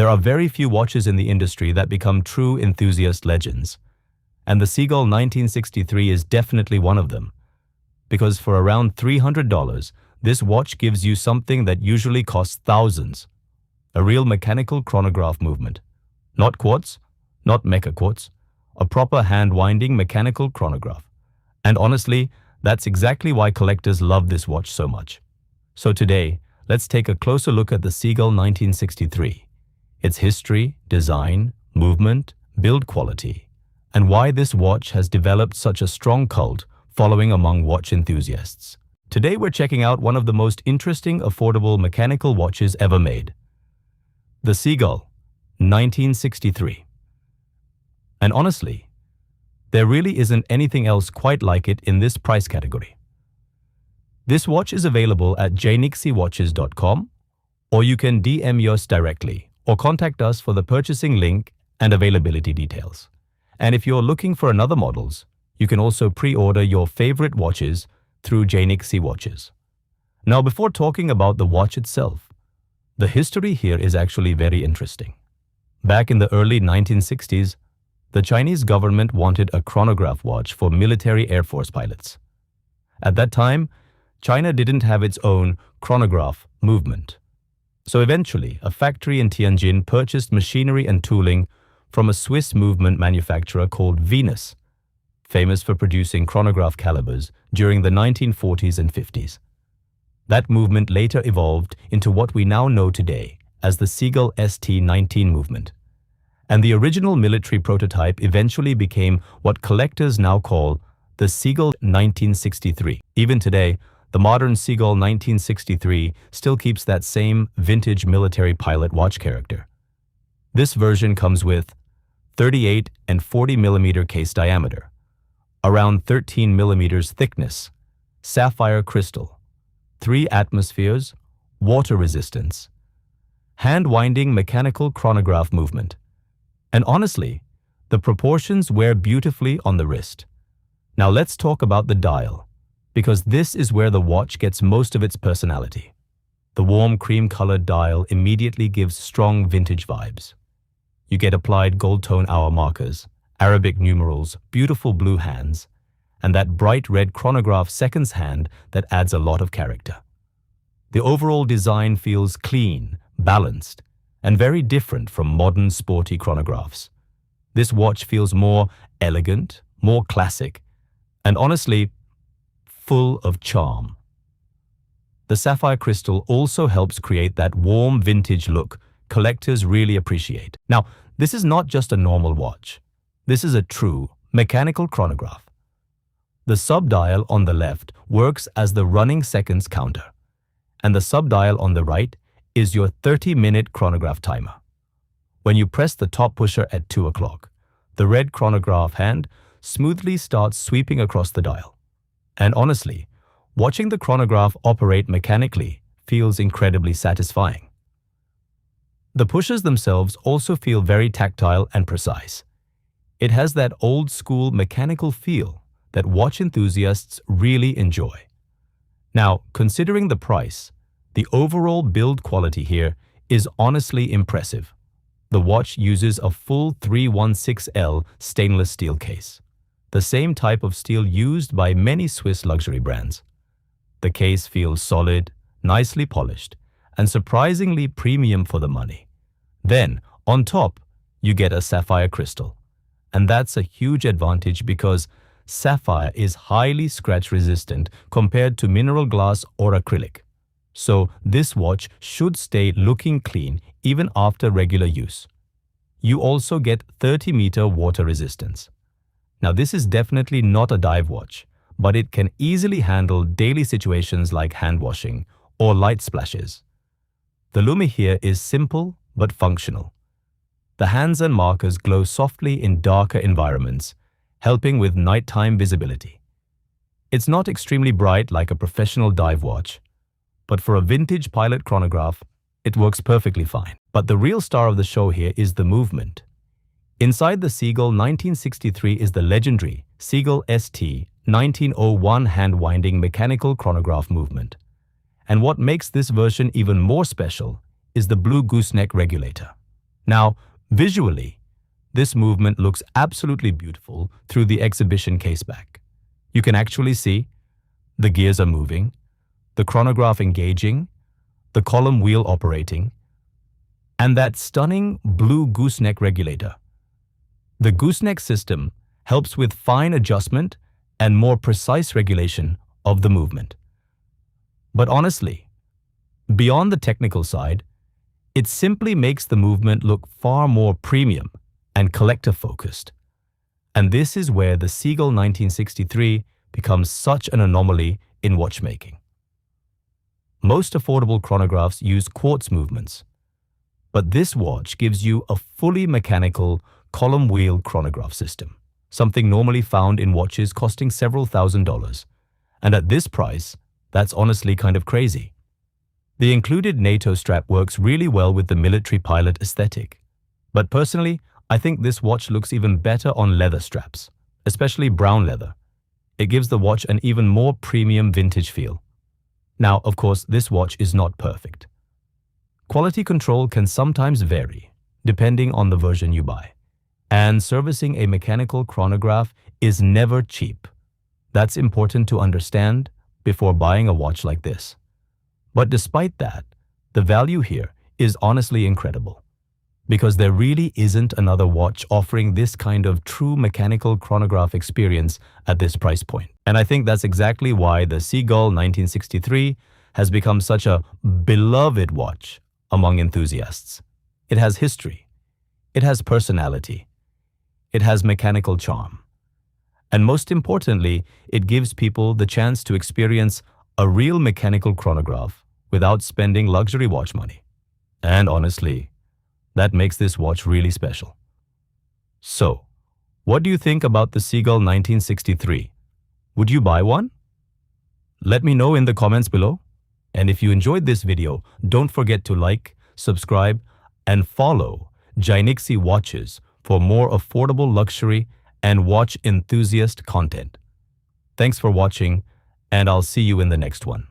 There are very few watches in the industry that become true enthusiast legends, and the Seagull 1963 is definitely one of them, because for around $300, this watch gives you something that usually costs thousands. A real mechanical chronograph movement. Not quartz, not mecha quartz, a proper hand-winding mechanical chronograph. And honestly, that's exactly why collectors love this watch so much. So today, let's take a closer look at the Seagull 1963, its history, design, movement, build quality, and why this watch has developed such a strong cult following among watch enthusiasts. Today we're checking out one of the most interesting affordable mechanical watches ever made, the Seagull 1963. And honestly, there really isn't anything else quite like it in this price category. This watch is available at jainixiwatches.com, or you can DM yours directly or contact us for the purchasing link and availability details. And if you're looking for another models, you can also pre-order your favorite watches through Jainixi Watches. Now, before talking about the watch itself, the history here is actually very interesting. Back in the early 1960s, the Chinese government wanted a chronograph watch for military Air Force pilots. At that time, China didn't have its own chronograph movement. So eventually, a factory in Tianjin purchased machinery and tooling from a Swiss movement manufacturer called Venus, famous for producing chronograph calibers during the 1940s and 50s. That movement later evolved into what we now know today as the Seagull ST19 movement. And the original military prototype eventually became what collectors now call the Seagull 1963. Even today, the modern Seagull 1963 still keeps that same vintage military pilot watch character. This version comes with 38 and 40 millimeter case diameter, around 13 millimeters thickness, sapphire crystal, 3 atmospheres, water resistance, hand-winding mechanical chronograph movement. And honestly, the proportions wear beautifully on the wrist. Now let's talk about the dial, because this is where the watch gets most of its personality. The warm cream-colored dial immediately gives strong vintage vibes. You get applied gold tone hour markers, Arabic numerals, beautiful blue hands, and that bright red chronograph seconds hand that adds a lot of character. The overall design feels clean, balanced, and very different from modern sporty chronographs. This watch feels more elegant, more classic, and honestly, full of charm. The sapphire crystal also helps create that warm vintage look collectors really appreciate. Now, this is not just a normal watch. This is a true mechanical chronograph. The subdial on the left works as the running seconds counter, and the subdial on the right is your 30-minute chronograph timer. When you press the top pusher at 2 o'clock, the red chronograph hand smoothly starts sweeping across the dial. And honestly, watching the chronograph operate mechanically feels incredibly satisfying. The pushers themselves also feel very tactile and precise. It has that old-school mechanical feel that watch enthusiasts really enjoy. Now, considering the price, the overall build quality here is honestly impressive. The watch uses a full 316L stainless steel case, the same type of steel used by many Swiss luxury brands. The case feels solid, nicely polished, and surprisingly premium for the money. Then, on top, you get a sapphire crystal. And that's a huge advantage because sapphire is highly scratch resistant compared to mineral glass or acrylic. So this watch should stay looking clean even after regular use. You also get 30-meter water resistance. Now this is definitely not a dive watch, but it can easily handle daily situations like hand washing or light splashes. The lumi here is simple but functional. The hands and markers glow softly in darker environments, helping with nighttime visibility. It's not extremely bright like a professional dive watch, but for a vintage pilot chronograph, it works perfectly fine. But the real star of the show here is the movement. Inside the Seagull 1963 is the legendary Seagull ST1901 hand-winding mechanical chronograph movement. And what makes this version even more special is the blue Goose Neck regulator. Now, visually, this movement looks absolutely beautiful through the exhibition caseback. You can actually see the gears are moving, the chronograph engaging, the column wheel operating, and that stunning blue Goose Neck regulator. The Goose Neck system helps with fine adjustment and more precise regulation of the movement. But honestly, beyond the technical side, it simply makes the movement look far more premium and collector-focused. And this is where the Seagull 1963 becomes such an anomaly in watchmaking. Most affordable chronographs use quartz movements, but this watch gives you a fully mechanical column wheel chronograph system, something normally found in watches costing several $1,000s. And at this price, that's honestly kind of crazy. The included NATO strap works really well with the military pilot aesthetic. But personally, I think this watch looks even better on leather straps, especially brown leather. It gives the watch an even more premium vintage feel. Now, of course, this watch is not perfect. Quality control can sometimes vary, depending on the version you buy. And servicing a mechanical chronograph is never cheap. That's important to understand before buying a watch like this. But despite that, the value here is honestly incredible, because there really isn't another watch offering this kind of true mechanical chronograph experience at this price point. And I think that's exactly why the Seagull 1963 has become such a beloved watch among enthusiasts. It has history, it has personality, it has mechanical charm, and most importantly, it gives people the chance to experience a real mechanical chronograph without spending luxury watch money. And honestly, that makes this watch really special. So, what do you think about the Seagull 1963? Would you buy one? Let me know in the comments below. And if you enjoyed this video, don't forget to like, subscribe, and follow Jainixi Watches for more affordable luxury and watch enthusiast content. Thanks for watching, and I'll see you in the next one.